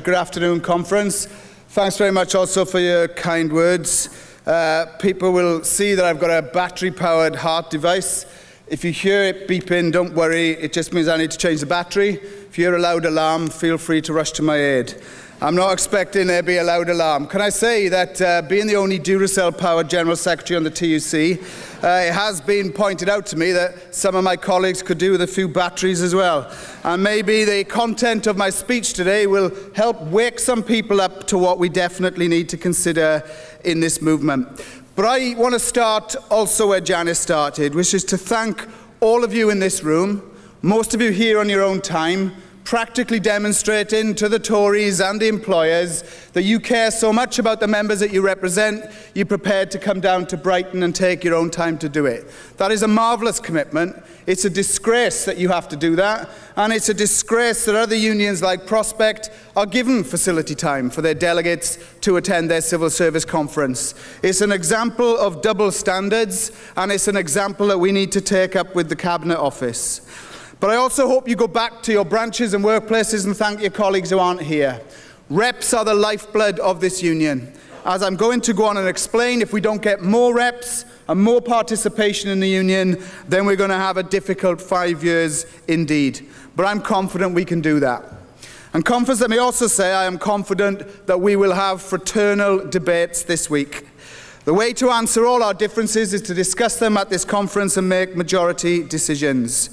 Good afternoon, conference. Thanks very much also for your kind words. People will see that I've got a battery-powered heart device. If you hear it beeping, don't worry. It just means I need to change the battery. If you hear a loud alarm, feel free to rush to my aid. I'm not expecting there to be a loud alarm. Can I say that being the only Duracell-powered General Secretary on the TUC, it has been pointed out to me that some of my colleagues could do with a few batteries as well. And maybe the content of my speech today will help wake some people up to what we definitely need to consider in this movement. But I want to start also where Janice started, which is to thank all of you in this room, most of you here on your own time, practically demonstrating to the Tories and the employers that you care so much about the members that you represent, you're prepared to come down to Brighton and take your own time to do it. That is a marvellous commitment. It's a disgrace that you have to do that, and it's a disgrace that other unions like Prospect are given facility time for their delegates to attend their civil service conference. It's an example of double standards, and it's an example that we need to take up with the Cabinet Office. But I also hope you go back to your branches and workplaces and thank your colleagues who aren't here. Reps are the lifeblood of this union. As I'm going to go on and explain, if we don't get more reps and more participation in the union, then we're going to have a difficult 5 years indeed. But I'm confident we can do that. And conference, let me also say, I am confident that we will have fraternal debates this week. The way to answer all our differences is to discuss them at this conference and make majority decisions.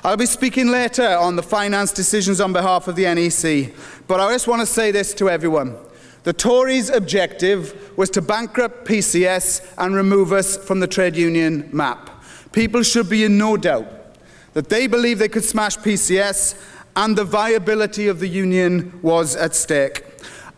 I'll be speaking later on the finance decisions on behalf of the NEC, but I just want to say this to everyone. The Tories' objective was to bankrupt PCS and remove us from the trade union map. People should be in no doubt that they believed they could smash PCS and the viability of the union was at stake.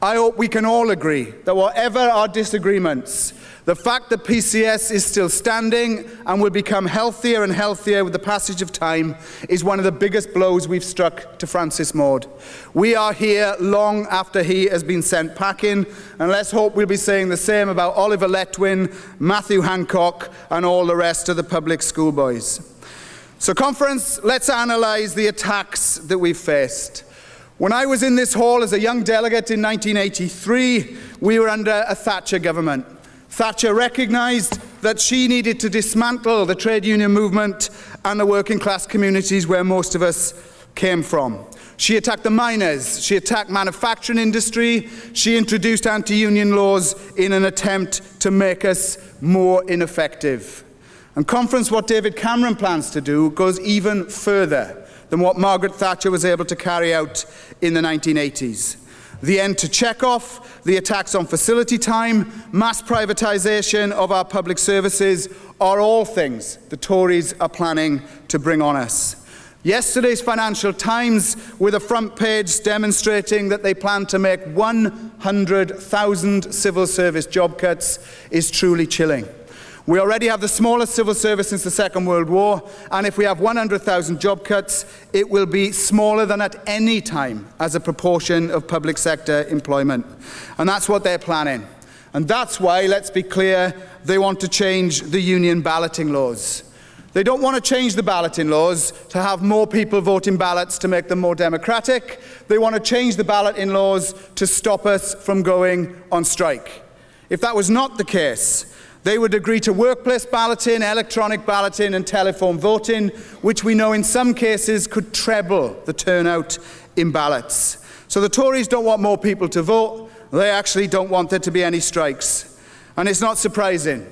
I hope we can all agree that whatever our disagreements, the fact that PCS is still standing and will become healthier and healthier with the passage of time is one of the biggest blows we've struck to Francis Maude. We are here long after he has been sent packing, and let's hope we'll be saying the same about Oliver Letwin, Matthew Hancock, and all the rest of the public schoolboys. So, conference, let's analyse the attacks that we've faced. When I was in this hall as a young delegate in 1983, we were under a Thatcher government. Thatcher recognised that she needed to dismantle the trade union movement and the working class communities where most of us came from. She attacked the miners, she attacked manufacturing industry, she introduced anti-union laws in an attempt to make us more ineffective. And conference, what David Cameron plans to do goes even further than what Margaret Thatcher was able to carry out in the 1980s. The end to check-off, the attacks on facility time, mass privatisation of our public services are all things the Tories are planning to bring on us. Yesterday's Financial Times, with a front page demonstrating that they plan to make 100,000 civil service job cuts, is truly chilling. We already have the smallest civil service since the Second World War, and if we have 100,000 job cuts, it will be smaller than at any time as a proportion of public sector employment. And that's what they're planning. And that's why, let's be clear, they want to change the union balloting laws. They don't want to change the balloting laws to have more people voting ballots to make them more democratic. They want to change the balloting laws to stop us from going on strike. If that was not the case, they would agree to workplace balloting, electronic balloting and telephone voting, which we know in some cases could treble the turnout in ballots. So the Tories don't want more people to vote. They actually don't want there to be any strikes. And it's not surprising,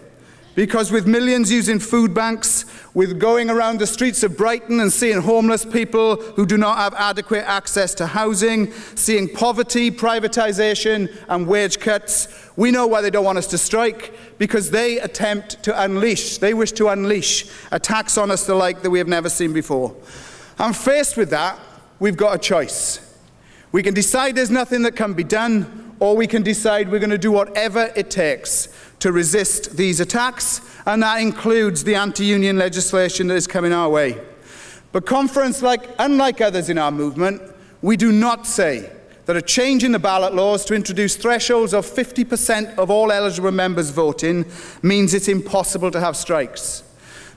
because with millions using food banks, with going around the streets of Brighton and seeing homeless people who do not have adequate access to housing, seeing poverty, privatisation and wage cuts, we know why they don't want us to strike, because they wish to unleash attacks on us the like that we have never seen before. And faced with that, we've got a choice. We can decide there's nothing that can be done, or we can decide we're going to do whatever it takes to resist these attacks, and that includes the anti-union legislation that is coming our way. But conference, unlike others in our movement, we do not say that a change in the ballot laws to introduce thresholds of 50% of all eligible members voting means it's impossible to have strikes.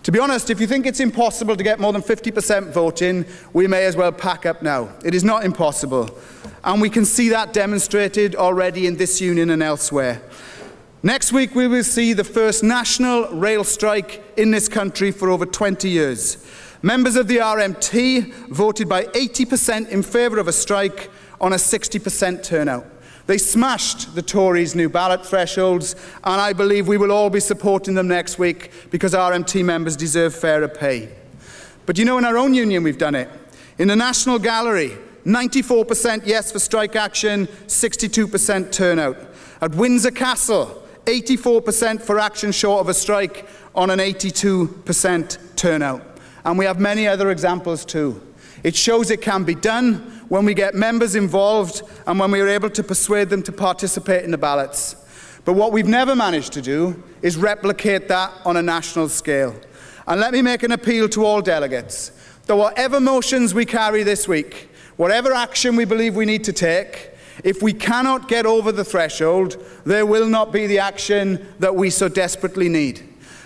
To be honest, if you think it's impossible to get more than 50% voting, we may as well pack up now. It is not impossible. And we can see that demonstrated already in this union and elsewhere. Next week, we will see the first national rail strike in this country for over 20 years. Members of the RMT voted by 80% in favour of a strike on a 60% turnout. They smashed the Tories' new ballot thresholds, and I believe we will all be supporting them next week because RMT members deserve fairer pay. But you know, in our own union we've done it. In the National Gallery, 94% yes for strike action, 62% turnout. At Windsor Castle, 84% for action short of a strike on an 82% turnout. And we have many other examples too. It shows it can be done when we get members involved and when we are able to persuade them to participate in the ballots. But what we've never managed to do is replicate that on a national scale. And let me make an appeal to all delegates, that whatever motions we carry this week, whatever action we believe we need to take, if we cannot get over the threshold, there will not be the action that we so desperately need.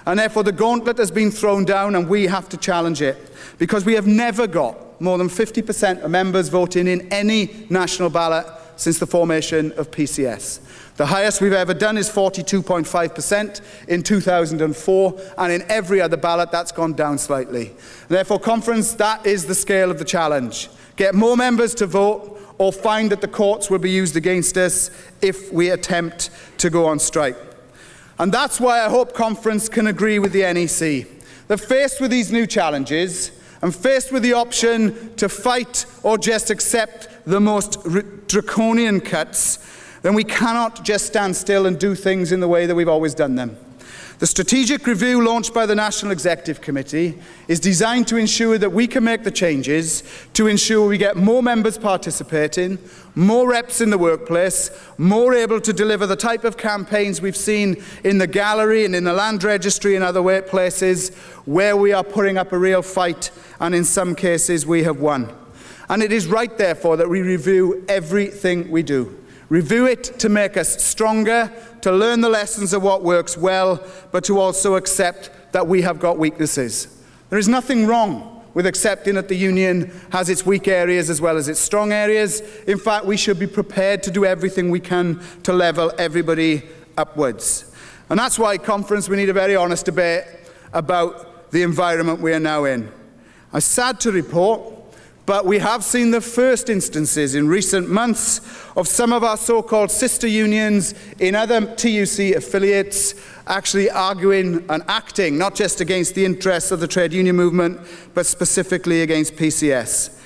And therefore the gauntlet has been thrown down and we have to challenge it, because we have never got more than 50% of members voting in any national ballot since the formation of PCS. The highest we've ever done is 42.5% in 2004, and in every other ballot that's gone down slightly. Therefore, Conference, that is the scale of the challenge. Get more members to vote, or find that the courts will be used against us if we attempt to go on strike. And that's why I hope Conference can agree with the NEC. That faced with these new challenges, and faced with the option to fight or just accept the most draconian cuts, then we cannot just stand still and do things in the way that we've always done them. The strategic review launched by the National Executive Committee is designed to ensure that we can make the changes to ensure we get more members participating, more reps in the workplace, more able to deliver the type of campaigns we've seen in the gallery and in the land registry and other workplaces where we are putting up a real fight, and in some cases we have won. And it is right, therefore, that we review everything we do. Review it to make us stronger, to learn the lessons of what works well, but to also accept that we have got weaknesses. There is nothing wrong with accepting that the union has its weak areas as well as its strong areas. In fact, we should be prepared to do everything we can to level everybody upwards. And that's why, Conference, we need a very honest debate about the environment we are now in. I'm sad to report, but we have seen the first instances in recent months of some of our so-called sister unions in other TUC affiliates actually arguing and acting not just against the interests of the trade union movement, but specifically against PCS.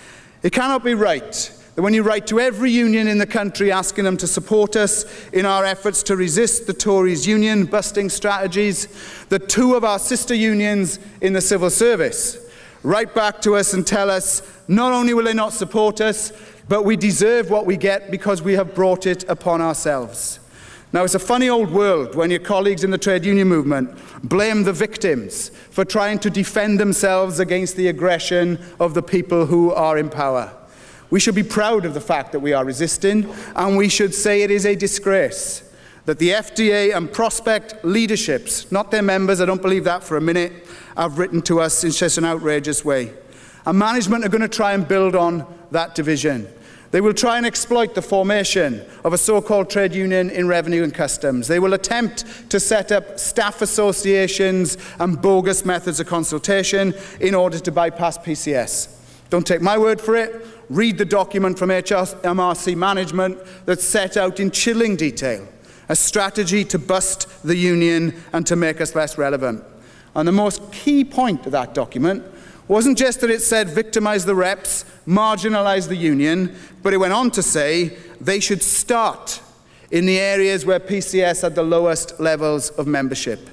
It cannot be right that when you write to every union in the country asking them to support us in our efforts to resist the Tories' union-busting strategies, that two of our sister unions in the civil service write back to us and tell us not only will they not support us, but we deserve what we get because we have brought it upon ourselves. Now, it's a funny old world when your colleagues in the trade union movement blame the victims for trying to defend themselves against the aggression of the people who are in power. We should be proud of the fact that we are resisting, and we should say it is a disgrace that the FDA and Prospect leaderships, not their members, I don't believe that for a minute, have written to us in such an outrageous way. And management are going to try and build on that division. They will try and exploit the formation of a so-called trade union in revenue and customs. They will attempt to set up staff associations and bogus methods of consultation in order to bypass PCS. Don't take my word for it. Read the document from HMRC management that set out in chilling detail a strategy to bust the union and to make us less relevant. And the most key point of that document wasn't just that it said victimize the reps, marginalize the union, but it went on to say they should start in the areas where PCS had the lowest levels of membership,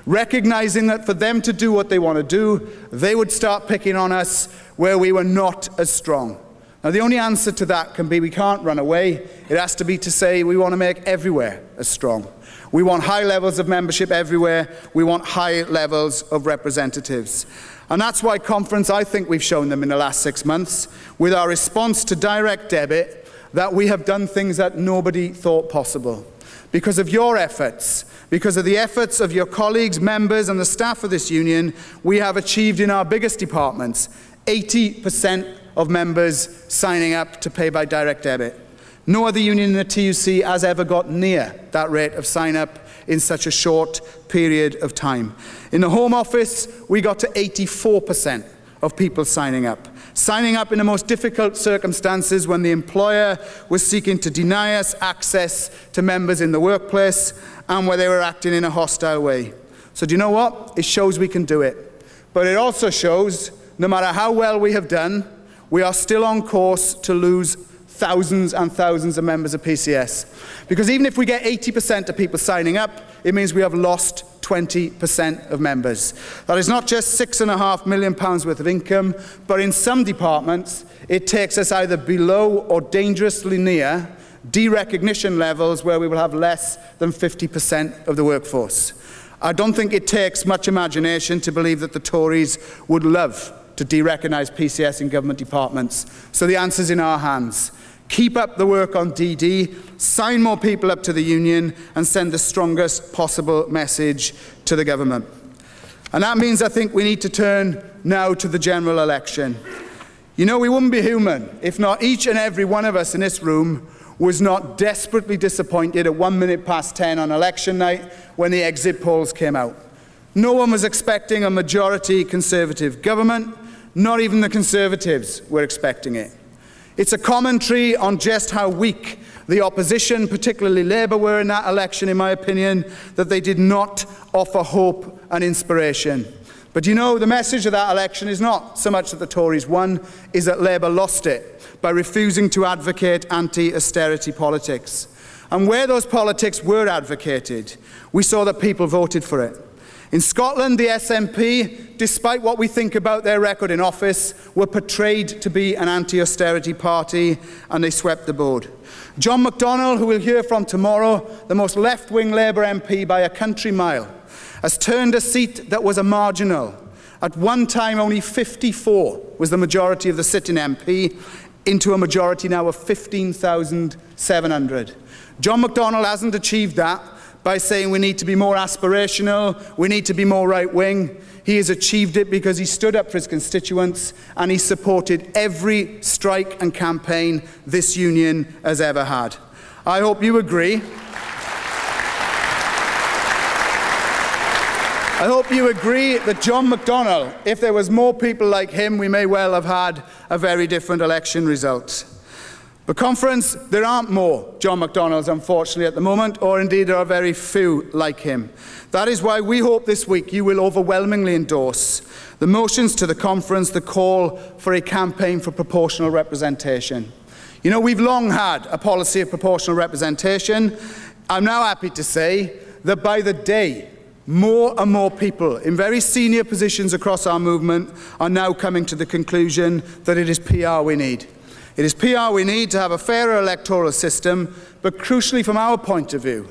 recognizing that for them to do what they want to do, they would start picking on us where we were not as strong. Now, the only answer to that can be we can't run away. It has to be to say we want to make everywhere as strong. We want high levels of membership everywhere. We want high levels of representatives. And that's why, Conference, I think we've shown them in the last 6 months, with our response to direct debit, that we have done things that nobody thought possible. Because of your efforts, because of the efforts of your colleagues, members and the staff of this union, we have achieved in our biggest departments 80% of members signing up to pay by direct debit. No other union in the TUC has ever got near that rate of sign-up in such a short period of time. In the Home Office, we got to 84% of people signing up in the most difficult circumstances when the employer was seeking to deny us access to members in the workplace and where they were acting in a hostile way. So do you know what? It shows we can do it. But it also shows, no matter how well we have done, we are still on course to lose thousands and thousands of members of PCS. Because even if we get 80% of people signing up, it means we have lost 20% of members. That is not just £6.5 million worth of income, but in some departments, it takes us either below or dangerously near derecognition levels where we will have less than 50% of the workforce. I don't think it takes much imagination to believe that the Tories would love to derecognise PCS in government departments. So the answer's in our hands. Keep up the work on DD, sign more people up to the union and send the strongest possible message to the government. And that means I think we need to turn now to the general election. You know, we wouldn't be human if not each and every one of us in this room was not desperately disappointed at 10:01 on election night when the exit polls came out. No one was expecting a majority Conservative government. Not even the Conservatives were expecting it. It's a commentary on just how weak the opposition, particularly Labour, were in that election, in my opinion, that they did not offer hope and inspiration. But you know, the message of that election is not so much that the Tories won, is that Labour lost it by refusing to advocate anti-austerity politics. And where those politics were advocated, we saw that people voted for it. In Scotland, the SNP, despite what we think about their record in office, were portrayed to be an anti-austerity party, and they swept the board. John McDonnell, who we'll hear from tomorrow, the most left-wing Labour MP by a country mile, has turned a seat that was a marginal. At one time, only 54 was the majority of the sitting MP, into a majority now of 15,700. John McDonnell hasn't achieved that by saying we need to be more aspirational, we need to be more right-wing. He has achieved it because he stood up for his constituents and he supported every strike and campaign this union has ever had. I hope you agree. I hope you agree that John McDonnell, if there was more people like him, we may well have had a very different election result. But conference, there aren't more John McDonnells, unfortunately, at the moment, or indeed there are very few like him. That is why we hope this week you will overwhelmingly endorse the motions to the conference that call for a campaign for proportional representation. You know, we've long had a policy of proportional representation. I'm now happy to say that by the day, more and more people in very senior positions across our movement are now coming to the conclusion that it is PR we need. It is PR we need to have a fairer electoral system, but crucially from our point of view,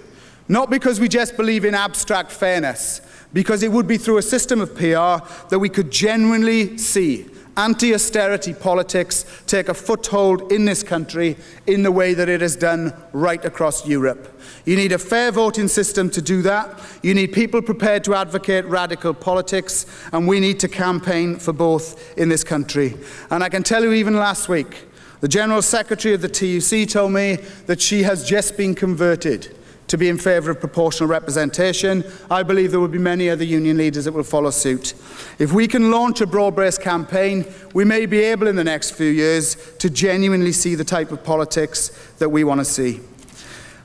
not because we just believe in abstract fairness, because it would be through a system of PR that we could genuinely see anti-austerity politics take a foothold in this country in the way that it has done right across Europe. You need a fair voting system to do that. You need people prepared to advocate radical politics, and we need to campaign for both in this country. And I can tell you, even last week, the General Secretary of the TUC told me that she has just been converted to be in favour of proportional representation. I believe there will be many other union leaders that will follow suit. If we can launch a broad-based campaign, we may be able in the next few years to genuinely see the type of politics that we want to see.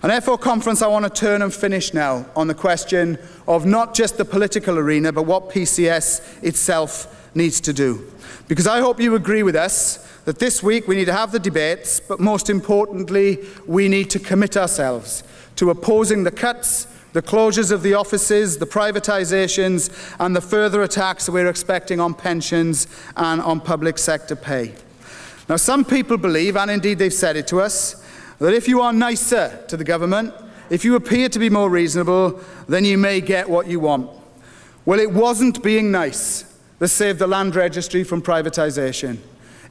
And therefore, conference, I want to turn and finish now on the question of not just the political arena, but what PCS itself needs to do. Because I hope you agree with us that this week we need to have the debates, but most importantly, we need to commit ourselves to opposing the cuts, the closures of the offices, the privatisations, and the further attacks that we're expecting on pensions and on public sector pay. Now, some people believe, and indeed they've said it to us, that if you are nicer to the government, if you appear to be more reasonable, then you may get what you want. Well, it wasn't being nice that saved the land registry from privatisation.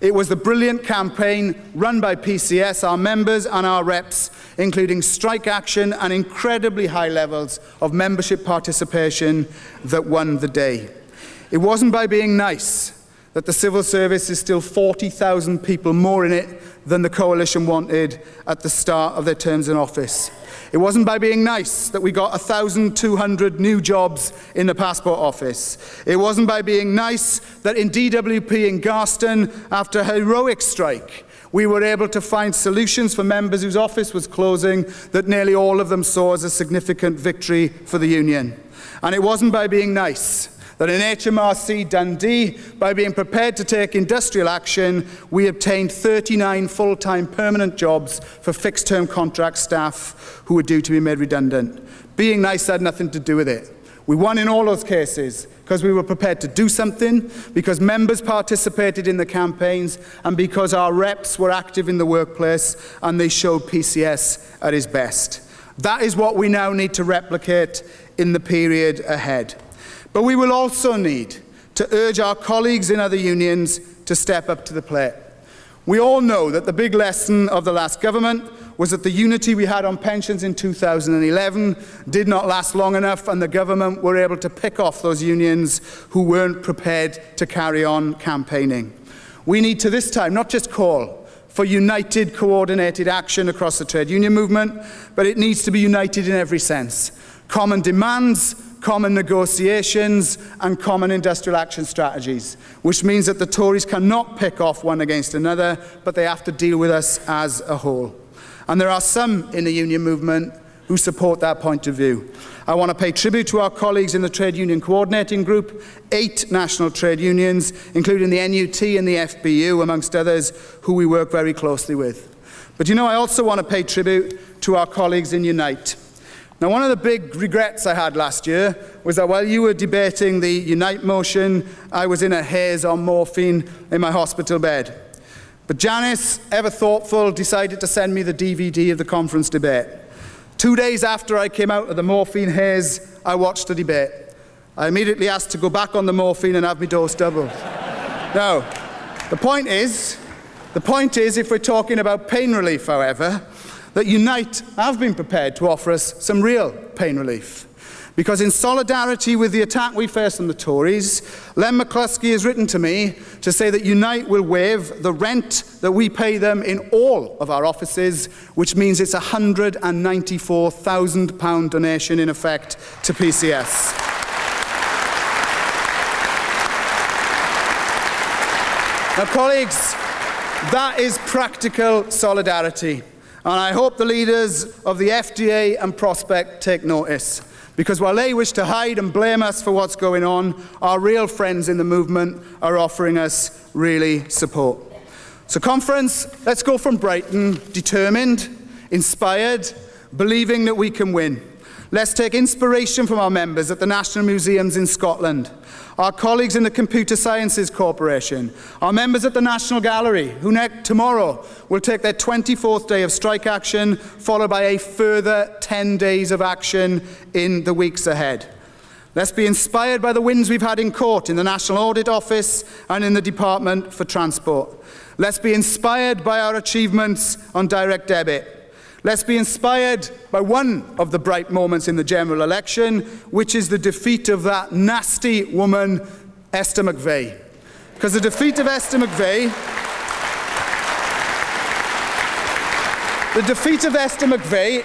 It was the brilliant campaign run by PCS, our members and our reps, including strike action and incredibly high levels of membership participation, that won the day. It wasn't by being nice that the civil service is still 40,000 people more in it than the coalition wanted at the start of their terms in office. It wasn't by being nice that we got 1,200 new jobs in the Passport Office. It wasn't by being nice that in DWP in Garston, after a heroic strike, we were able to find solutions for members whose office was closing that nearly all of them saw as a significant victory for the union. And it wasn't by being nice that in HMRC Dundee, by being prepared to take industrial action, we obtained 39 full-time permanent jobs for fixed-term contract staff who were due to be made redundant. Being nice had nothing to do with it. We won in all those cases because we were prepared to do something, because members participated in the campaigns, and because our reps were active in the workplace and they showed PCS at its best. That is what we now need to replicate in the period ahead. But we will also need to urge our colleagues in other unions to step up to the plate. We all know that the big lesson of the last government was that the unity we had on pensions in 2011 did not last long enough, and the government were able to pick off those unions who weren't prepared to carry on campaigning. We need to this time not just call for united, coordinated action across the trade union movement, but it needs to be united in every sense. Common demands, common negotiations and common industrial action strategies, which means that the Tories cannot pick off one against another, but they have to deal with us as a whole. And there are some in the union movement who support that point of view. I want to pay tribute to our colleagues in the Trade Union Coordinating Group, 8 national trade unions, including the NUT and the FBU, amongst others, who we work very closely with. But I also want to pay tribute to our colleagues in Unite. Now, one of the big regrets I had last year was that while you were debating the Unite motion, I was in a haze on morphine in my hospital bed. But Janice, ever thoughtful, decided to send me the DVD of the conference debate. 2 days after I came out of the morphine haze, I watched the debate. I immediately asked to go back on the morphine and have my dose doubled. Now, the point is, if we're talking about pain relief, however, that Unite have been prepared to offer us some real pain relief. Because in solidarity with the attack we face from the Tories, Len McCluskey has written to me to say that Unite will waive the rent that we pay them in all of our offices, which means it's a £194,000 donation in effect to PCS. Now, colleagues, that is practical solidarity. And I hope the leaders of the FDA and Prospect take notice, because while they wish to hide and blame us for what's going on, our real friends in the movement are offering us really support. So conference, let's go from Brighton, determined, inspired, believing that we can win. Let's take inspiration from our members at the National Museums in Scotland, our colleagues in the Computer Sciences Corporation, our members at the National Gallery, who tomorrow will take their 24th day of strike action, followed by a further 10 days of action in the weeks ahead. Let's be inspired by the wins we've had in court, in the National Audit Office and in the Department for Transport. Let's be inspired by our achievements on direct debit. Let's be inspired by one of the bright moments in the general election, which is the defeat of that nasty woman, Esther McVey. Because the defeat of Esther McVey,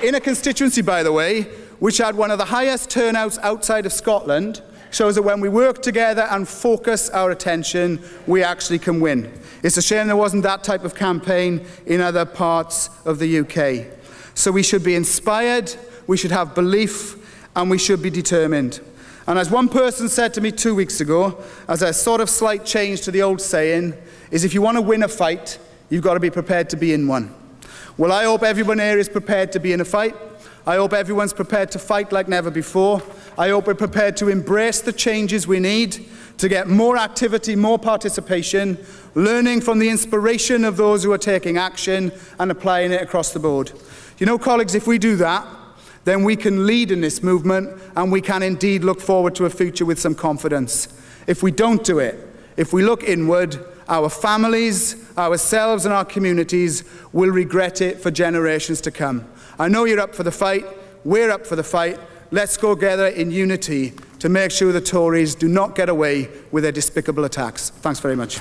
in a constituency, by the way, which had one of the highest turnouts outside of Scotland, shows that when we work together and focus our attention, we actually can win. It's a shame there wasn't that type of campaign in other parts of the UK. So we should be inspired, we should have belief, and we should be determined. And as one person said to me 2 weeks ago, as a sort of slight change to the old saying, is if you want to win a fight, you've got to be prepared to be in one. Well, I hope everyone here is prepared to be in a fight. I hope everyone's prepared to fight like never before. I hope we're prepared to embrace the changes we need to get more activity, more participation, learning from the inspiration of those who are taking action and applying it across the board. Colleagues, if we do that, then we can lead in this movement and we can indeed look forward to a future with some confidence. If we don't do it, if we look inward our families, ourselves and our communities will regret it for generations to come. I know you're up for the fight. We're up for the fight. Let's go together in unity to make sure the Tories do not get away with their despicable attacks. Thanks very much.